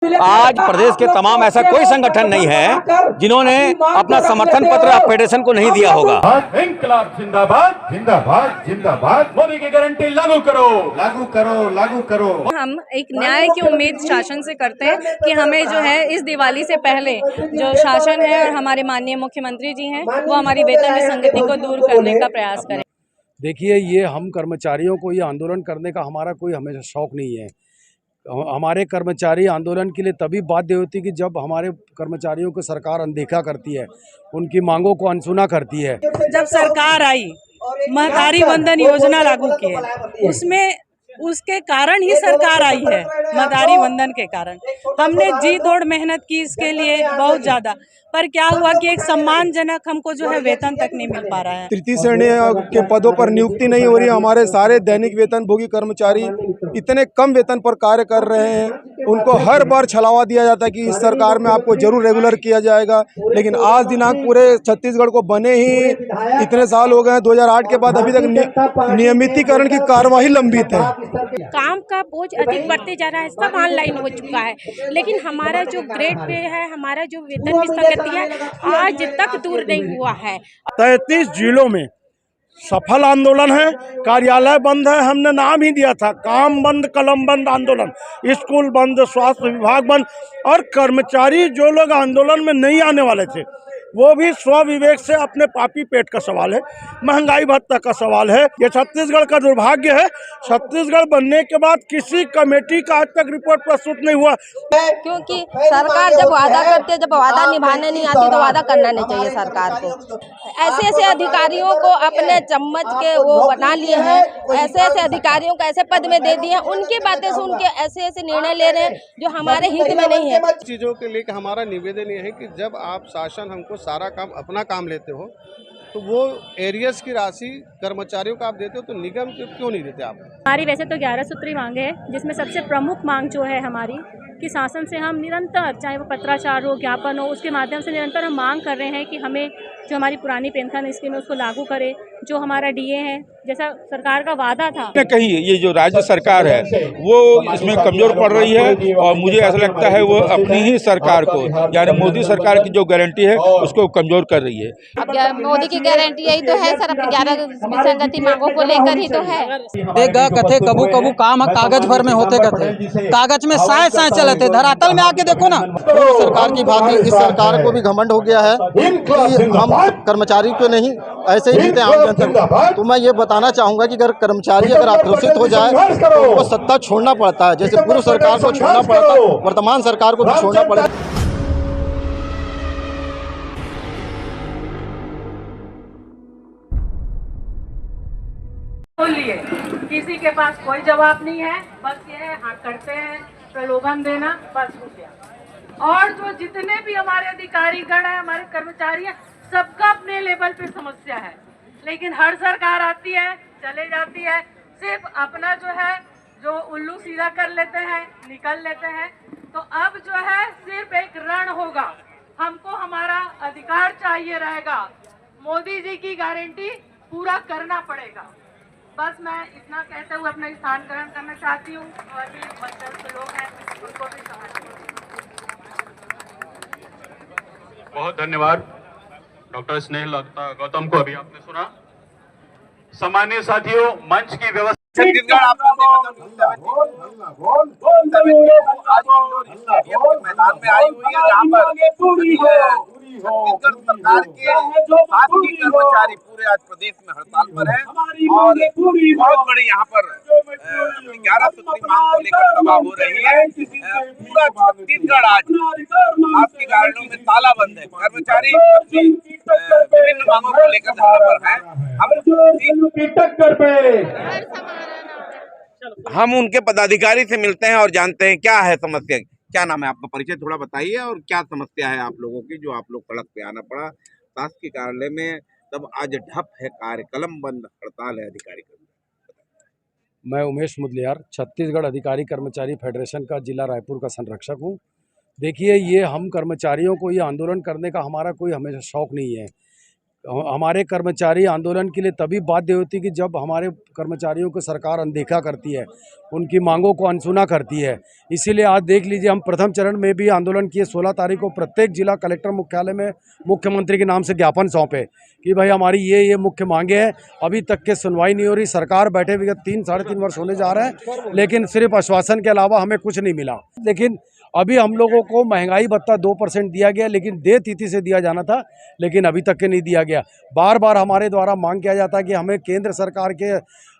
आज प्रदेश के तमाम ऐसा कोई संगठन नहीं है जिन्होंने अपना समर्थन पत्र फेडरेशन को नहीं दिया होगा। इंकलाब जिंदाबाद जिंदाबाद जिंदाबाद, मोदी की गारंटी लागू करो लागू करो लागू करो। हम एक न्याय की उम्मीद शासन से करते हैं कि हमें जो है इस दिवाली से पहले जो शासन है और हमारे माननीय मुख्यमंत्री जी हैं वो हमारी वेतन विसंगति को दूर करने का प्रयास करें। देखिए, ये हम कर्मचारियों को ये आंदोलन करने का हमारा कोई हमेशा शौक नहीं है। हमारे कर्मचारी आंदोलन के लिए तभी बाध्य होती कि जब हमारे कर्मचारियों को सरकार अनदेखा करती है, उनकी मांगों को अनसुना करती है। जब सरकार आई, महतारी वंदन योजना लागू की है, उसमें उसके कारण ही सरकार आई है। महतारी वंदन के कारण हमने जी तोड़ मेहनत की इसके लिए बहुत ज्यादा, पर क्या हुआ कि एक सम्मानजनक हमको जो है वेतन तक नहीं मिल पा रहा है। तृतीय श्रेणी के पदों पर नियुक्ति नहीं हो रही है। हमारे सारे दैनिक वेतनभोगी कर्मचारी इतने कम वेतन पर कार्य कर रहे हैं, उनको हर बार छलावा दिया जाता है कि इस सरकार में आपको जरूर रेगुलर किया जाएगा, लेकिन आज दिनांक पूरे छत्तीसगढ़ को बने ही इतने साल हो गए हैं, 2008 के बाद अभी तक नियमितीकरण की कार्यवाही लंबित है। काम का बोझ अधिक बढ़ते जा रहा है, सब ऑनलाइन हो चुका है, लेकिन हमारा जो ग्रेड पे है, हमारा जो वेतन विसंगति है, आज तक दूर नहीं हुआ है। 33 जिलों में सफल आंदोलन है, कार्यालय बंद है, हमने नाम ही दिया था काम बंद कलम बंद आंदोलन, स्कूल बंद, स्वास्थ्य विभाग बंद। और कर्मचारी जो लोग आंदोलन में नहीं आने वाले थे वो भी स्व विवेक से अपने पापी पेट का सवाल है, महंगाई भत्ता का सवाल है। ये छत्तीसगढ़ का दुर्भाग्य है, छत्तीसगढ़ बनने के बाद किसी कमेटी का आज तक रिपोर्ट प्रस्तुत नहीं हुआ। क्योंकि सरकार जब वादा करती है, जब वादा निभाने नहीं आती तो वादा करना नहीं चाहिए सरकार को। ऐसे ऐसे अधिकारियों को अपने चम्मच के वो बना लिए हैं, ऐसे ऐसे अधिकारियों को ऐसे पद में दे दिए हैं, उनकी बातें सुन के ऐसे ऐसे निर्णय ले रहे हैं जो हमारे हित में नहीं है। चीज़ों के लिए हमारा निवेदन ये है कि जब आप शासन हमको सारा काम अपना काम लेते हो तो वो एरियर्स की राशि कर्मचारियों को आप देते हो, तो निगम को क्यों नहीं देते आप? हमारी वैसे तो 11 सूत्री मांगे है, जिसमें सबसे प्रमुख मांग जो है हमारी कि शासन से हम निरंतर, चाहे वो पत्राचार हो, ज्ञापन हो, उसके माध्यम से निरंतर हम मांग कर रहे हैं कि हमें जो हमारी पुरानी पेंशन स्कीम है उसको लागू करे, जो हमारा डीए है जैसा सरकार का वादा था। कहीं ये जो राज्य सरकार है वो इसमें कमजोर पड़ रही है और मुझे ऐसा लगता है वो अपनी ही सरकार को, यानी मोदी सरकार की जो गारंटी है उसको कमजोर कर रही है। अब मोदी की गारंटी यही तो है सर, अपनी 11 विसंगति मांगों को लेकर ही तो है। देगा कथे कबू कबू काम कागज भर में होते कथे, कागज में साए साए चले थे, धरातल में आके देखो ना। सरकार की भांति इस सरकार को भी घमंड हो गया है कि हम कर्मचारी तो नहीं ऐसे ही जीते आम जनता। तो मैं ये बताना चाहूँगा कि अगर कर्मचारी अगर आक्रोशित हो जाए तो उनको सत्ता छोड़ना पड़ता है, जैसे पूर्व सरकार को छोड़ना पड़ता है, वर्तमान सरकार को भी छोड़ना पड़ेगा। बोलिए, किसी के पास कोई जवाब नहीं है, बस ये हाँ करते हैं, प्रलोभन देना, बस हो गया। और जो जितने भी हमारे अधिकारी गण है, हमारे कर्मचारी हैं, सबका अपने लेवल पे समस्या है, लेकिन हर सरकार आती है चले जाती है, सिर्फ अपना जो है जो उल्लू सीधा कर लेते हैं, निकल लेते हैं। तो अब जो है सिर्फ एक रण होगा, हमको हमारा अधिकार चाहिए रहेगा, मोदी जी की गारंटी पूरा करना पड़ेगा। बस मैं इतना कहते हुए अपना स्थान ग्रहण करना चाहती हूँ और भी बच्चे लोग हैं उनको भी समझ। बहुत धन्यवाद डॉक्टर स्नेहल गौतम को अभी आपने सुना। सामान्य साथियों, मंच की व्यवस्था छत्तीसगढ़ मैदान में आई हुई है, जहाँ पर छत्तीसगढ़ सरकार के शासकीय कर्मचारी पूरे आज प्रदेश में हड़ताल पर है और बहुत बड़ी यहाँ पर 11 सूत्री मांग को लेकर सभा हो रही है। पूरा छत्तीसगढ़ आज आपकी गाड़ियों में ताला बंद है, कर्मचारी विभिन्न मांगों को लेकर धरना पर है। हम उनके पदाधिकारी से मिलते हैं और जानते हैं क्या है समस्या। क्या नाम है आपका, परिचय थोड़ा बताइए और क्या समस्या है आप लोगों की जो आप लोग सड़क पे आना पड़ा शासकीय कार्यालय में, तब आज ठप है कार्य, कलम बंद हड़ताल है अधिकारी कर्मचारी। मैं उमेश मुदलियार, छत्तीसगढ़ अधिकारी कर्मचारी फेडरेशन का जिला रायपुर का संरक्षक हूँ। देखिए, ये हम कर्मचारियों को ये आंदोलन करने का हमारा कोई हमेशा शौक नहीं है। हमारे कर्मचारी आंदोलन के लिए तभी बाध्य होती कि जब हमारे कर्मचारियों को सरकार अनदेखा करती है, उनकी मांगों को अनसुना करती है। इसीलिए आज देख लीजिए, हम प्रथम चरण में भी आंदोलन किए। 16 तारीख को प्रत्येक जिला कलेक्टर मुख्यालय में मुख्यमंत्री के नाम से ज्ञापन सौंपे कि भाई हमारी ये मुख्य मांगे हैं। अभी तक के सुनवाई नहीं हो रही। सरकार बैठे विगत 3-3.5 वर्ष होने जा रहे हैं, लेकिन सिर्फ आश्वासन के अलावा हमें कुछ नहीं मिला। लेकिन अभी हम लोगों को महंगाई भत्ता 2% दिया गया, लेकिन देय तिथि से दिया जाना था, लेकिन अभी तक के नहीं दिया गया। बार बार हमारे द्वारा मांग किया जाता है कि हमें केंद्र सरकार के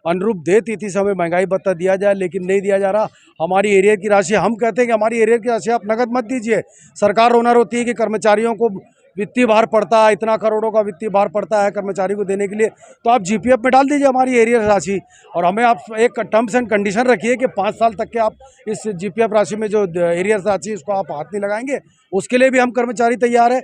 अनुरूप देय तिथि से हमें महंगाई भत्ता दिया जाए, लेकिन नहीं दिया जा रहा। हमारी एरियर की राशि, हम कहते हैं कि हमारी एरियर की राशि आप नगद मत दीजिए। सरकार ओनर होती है कि कर्मचारियों को वित्तीय भार पड़ता है, इतना करोड़ों का वित्तीय भार पड़ता है कर्मचारी को देने के लिए, तो आप जीपीएफ में डाल दीजिए हमारी एरियर राशि। और हमें आप एक टर्म्स एंड कंडीशन रखिए कि 5 साल तक के आप इस जीपीएफ राशि में जो एरियर राशि उसको आप हाथ नहीं लगाएंगे। उसके लिए भी हम कर्मचारी तैयार है।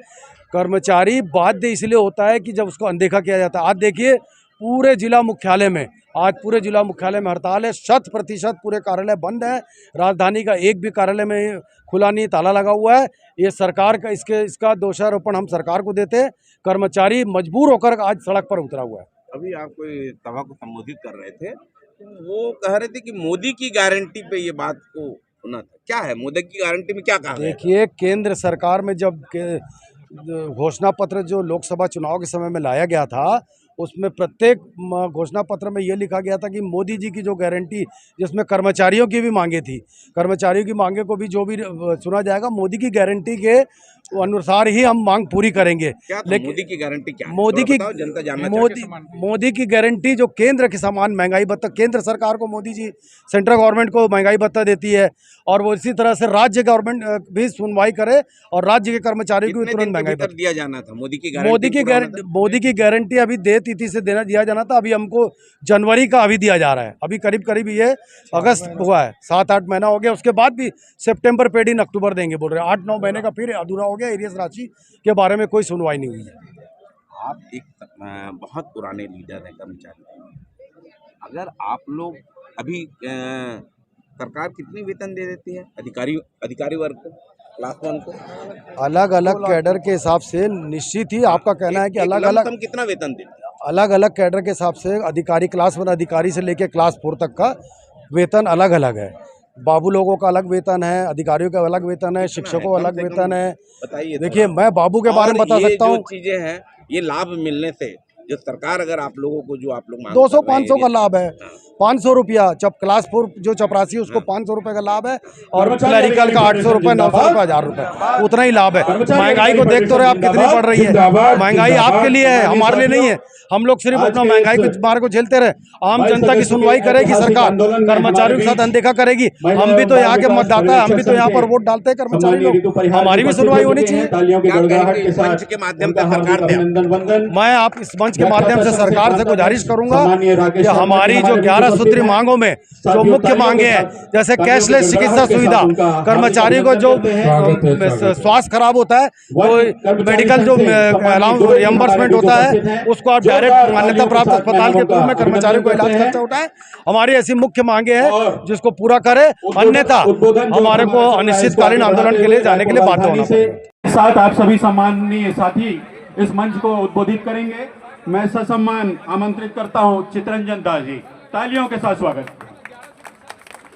कर्मचारी बाध्य इसलिए होता है कि जब उसको अनदेखा किया जाता है। आज देखिए पूरे जिला मुख्यालय में, आज पूरे जिला मुख्यालय में हड़ताल है। 100% पूरे कार्यालय बंद है। राजधानी का एक भी कार्यालय में खुला नहीं, ताला लगा हुआ है। ये सरकार का इसका दोषारोपण हम सरकार को देते हैं। कर्मचारी मजबूर होकर आज सड़क पर उतरा हुआ है। अभी आप कोई सभा को संबोधित कर रहे थे, तो वो कह रहे थे कि मोदी की गारंटी पे ये बात को सुना था। क्या है मोदी की गारंटी में, क्या कहा? देखिए, केंद्र सरकार में जब घोषणा पत्र जो लोकसभा चुनाव के समय में लाया गया था, उसमें प्रत्येक घोषणा पत्र में ये लिखा गया था कि मोदी जी की जो गारंटी, जिसमें कर्मचारियों की भी मांगे थी, कर्मचारियों की मांगे को भी जो भी सुना जाएगा, मोदी की गारंटी के अनुसार ही हम मांग पूरी करेंगे। लेकिन मोदी की गारंटी क्या है? मोदी की जनता जानना मोदी की गारंटी जो केंद्र के समान महंगाई भत्ता, केंद्र सरकार को मोदी जी सेंट्रल गवर्नमेंट को महंगाई भत्ता देती है, और वो इसी तरह से राज्य गवर्नमेंट भी सुनवाई करे और राज्य के कर्मचारियों को तुरंत महंगाई भत्ता दिया जाना था। मोदी की गारंटी अभी देय तिथि से दिया जाना था। अभी हमको जनवरी का अभी दिया जा रहा है। अभी करीब ये अगस्त हुआ है, 7-8 महीना हो गया। उसके बाद भी सितंबर पेड इन अक्टूबर देंगे बोल रहे हैं। 8-9 महीने का फिर अधूरा हो गया। एरियस राशि के बारे में कोई सुनवाई नहीं हुई है। आप एक बहुत पुराने लीडर हैं कर्मचारी, अगर आप लोग अभी सरकार कितनी वेतन दे देती है अधिकारी वर्ग को, क्लास 1 को? अलग अलग कैडर के हिसाब से निश्चित ही आपका कहना है कि अलग अलग कितना वेतन देते हैं? अलग अलग कैडर के हिसाब से अधिकारी, क्लास 1 अधिकारी से लेकर क्लास 4 तक का वेतन अलग अलग है। बाबू लोगों का अलग वेतन है, अधिकारियों का अलग वेतन है, शिक्षकों का अलग वेतन है। बताइए। देखिए, मैं बाबू के बारे में बता सकता हूँ। चीजें हैं, ये लाभ मिलने से जो सरकार अगर आप लोगों को जो आप लोग 200-500 का लाभ है। 500 रुपया, जब क्लास 4 जो चपरासी उसको 500 रुपये का लाभ है, और क्लरिकल का 800 रुपये, 900 रुपये, 1000 रुपये, उतना ही लाभ है। महंगाई को देख तो रहे आप कितनी बढ़ रही है। महंगाई आपके लिए है, हमारे लिए नहीं है। हम लोग सिर्फ अपना महंगाई के मार को झेलते रहे। आम जनता की सुनवाई करेगी सरकार, कर्मचारियों के साथ अनदेखा करेगी। हम भी तो यहाँ के मतदाता है, हम भी तो यहाँ पर वोट डालते हैं कर्मचारी लोग, हमारी भी सुनवाई होनी चाहिए। मंच के माध्यम से सरकार, मैं आप इस मंच के माध्यम से सरकार से गुजारिश करूंगा कि हमारी जो 11 सूत्री मांगों में जो मुख्य मांगे हैं, जैसे कैशलेस चिकित्सा सुविधा, कर्मचारी को जो स्वास्थ्य खराब होता है तो मेडिकल जो रियम्बर्समेंट होता है, उसको आप डायरेक्ट मान्यता प्राप्त अस्पताल के रूप में कर्मचारियों को इलाज खर्चा उठाए। हमारी ऐसी मुख्य मांगे हैं जिसको पूरा करे, अन्यथा हमारे को अनिश्चितकालीन आंदोलन के लिए जाने के लिए बाध्य होना पड़ेगा। साथ आप सभी सम्माननीय साथी इस मंच को उद्बोधित करेंगे। मैं ससम्मान आमंत्रित करता हूं चितरंजन दास जी। तालियों के साथ स्वागत।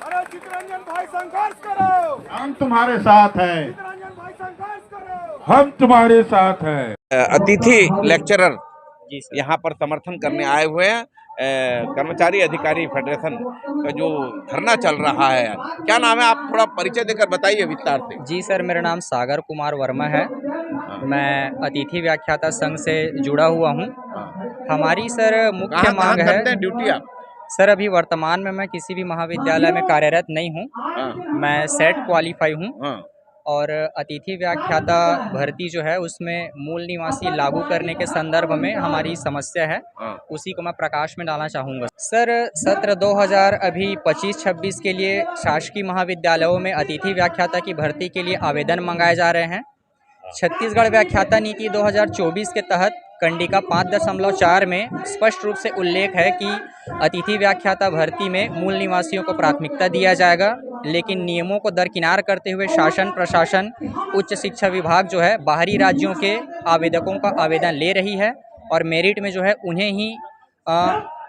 अरे चितरंजन भाई, संघर्ष करो, हम तुम्हारे साथ हैं। चितरंजन भाई, संघर्ष करो, हम तुम्हारे साथ हैं। अतिथि लेक्चरर यहाँ पर समर्थन करने आए हुए हैं। कर्मचारी अधिकारी फेडरेशन का जो धरना चल रहा है, क्या नाम है? आप थोड़ा परिचय देकर बताइए विस्तार से। जी सर, मेरा नाम सागर कुमार वर्मा है। मैं अतिथि व्याख्याता संघ से जुड़ा हुआ हूँ। हमारी सर मुख्य मांग है। ड्यूटी आप? सर अभी वर्तमान में मैं किसी भी महाविद्यालय में कार्यरत नहीं हूँ। मैं सेट क्वालिफाई हूँ और अतिथि व्याख्याता भर्ती जो है उसमें मूल निवासी लागू करने के संदर्भ में हमारी समस्या है, उसी को मैं प्रकाश में डालना चाहूँगा। सर सत्र 2025-26 के लिए शासकीय महाविद्यालयों में अतिथि व्याख्याता की भर्ती के लिए आवेदन मंगाए जा रहे हैं। छत्तीसगढ़ व्याख्याता नीति 2024 के तहत कंडिका 5.4 में स्पष्ट रूप से उल्लेख है कि अतिथि व्याख्याता भर्ती में मूल निवासियों को प्राथमिकता दिया जाएगा, लेकिन नियमों को दरकिनार करते हुए शासन प्रशासन उच्च शिक्षा विभाग जो है बाहरी राज्यों के आवेदकों का आवेदन ले रही है। और मेरिट में जो है उन्हें ही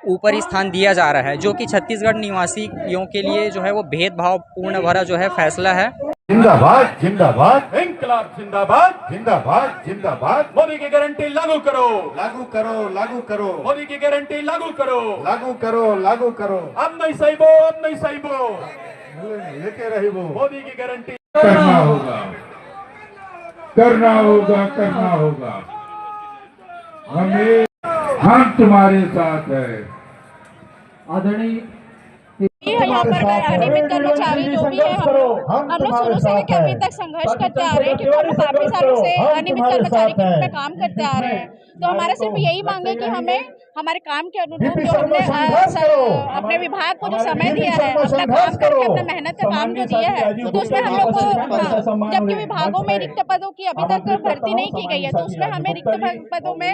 ऊपर स्थान दिया जा रहा है, जो कि छत्तीसगढ़ निवासियों के लिए जो है वो भेदभाव पूर्ण भरा जो है फैसला है। जिंदाबाद जिंदाबाद, इंकलाब जिंदाबाद जिंदाबाद जिंदाबाद। मोदी की गारंटी लागू करो लागू करो लागू करो, मोदी की गारंटी लागू करो लागू करो लागू करो। अब नहीं सहीबो लेके रहिबो, मोदी की गारंटी करना होगा करना होगा करना होगा। हम तुम्हारे साथ है। आदरणीय यहाँ पर अनियमित कर्मचारी जो भी है, हम लोग शुरू से लेकर अभी तक संघर्ष करते आ रहे हैं, क्योंकि हम लोग काफी सालों से अनियमित कर्मचारी के रूप में काम करते आ रहे हैं। तो हमारा सिर्फ यही मांग है कि हमें हमारे काम के अनुरूप जो हमने अपने विभाग को जो समय दिया है, अपना काम करके अपना मेहनत का काम जो दिया है, तो उसमें हम लोग को, जबकि विभागों में रिक्त पदों की अभी तक भर्ती नहीं की गई है, तो उसमें हमें रिक्त पदों में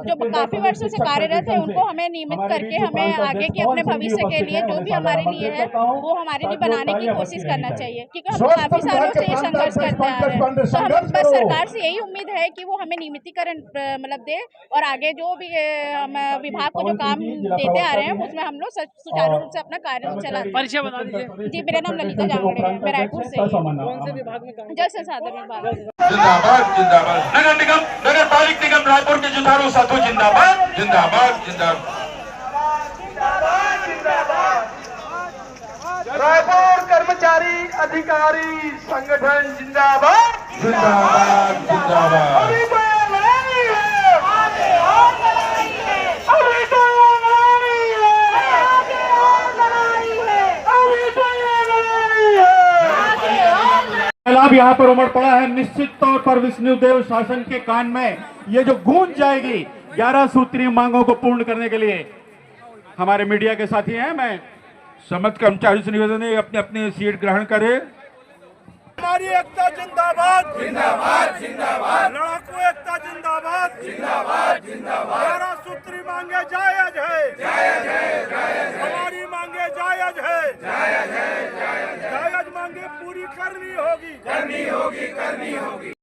जो काफी वर्षों से कार्यरत है उनको हमें नियमित करके हमें आगे के अपने भविष्य के लिए जो भी हमारे लिए है वो हमारे लिए बनाने की कोशिश करना चाहिए, क्योंकि हम काफी सालों से ये संघर्ष करते आ रहे हैं। तो हम बस सरकार से यही उम्मीद है कि वो हमें नियमितीकरण मतलब दे, और आगे जो भी हम विभाग को जो काम देते आ रहे हैं उसमें हम लोग सुचारू रूप से अपना कार्य चला। परिचय बता दीजिए। जी, मेरा नाम ललिता जांगड़े है, मैं रायपुर से। कौन से विभाग में काम? जल संसाधन विभाग। जिंदाबाद जिंदाबाद। नगर निगम नगर पालिक निगम रायपुर के जुझारू साथी जिंदाबाद जिंदाबाद जिंदाबाद। रायपुर कर्मचारी अधिकारी संगठन जिंदाबाद जिंदाबाद जिंदाबाद। अब यहाँ पर उमड़ पड़ा है। निश्चित तौर पर विष्णुदेव शासन के कान में ये जो गूंज जाएगी 11 सूत्रीय मांगों को पूर्ण करने के लिए। हमारे मीडिया के साथी हैं, मैं समस्त कर्मचारी से निवेदन है अपने अपने सीट ग्रहण करें। हमारी एकता जिंदाबाद जिंदाबाद जिंदाबाद, लड़ाकू एकता जिंदाबाद जिंदाबाद जिंदाबाद। 11 सूत्री मांगे जायज है हमारी मांगे जायज है जायज मांगे पूरी करनी होगी।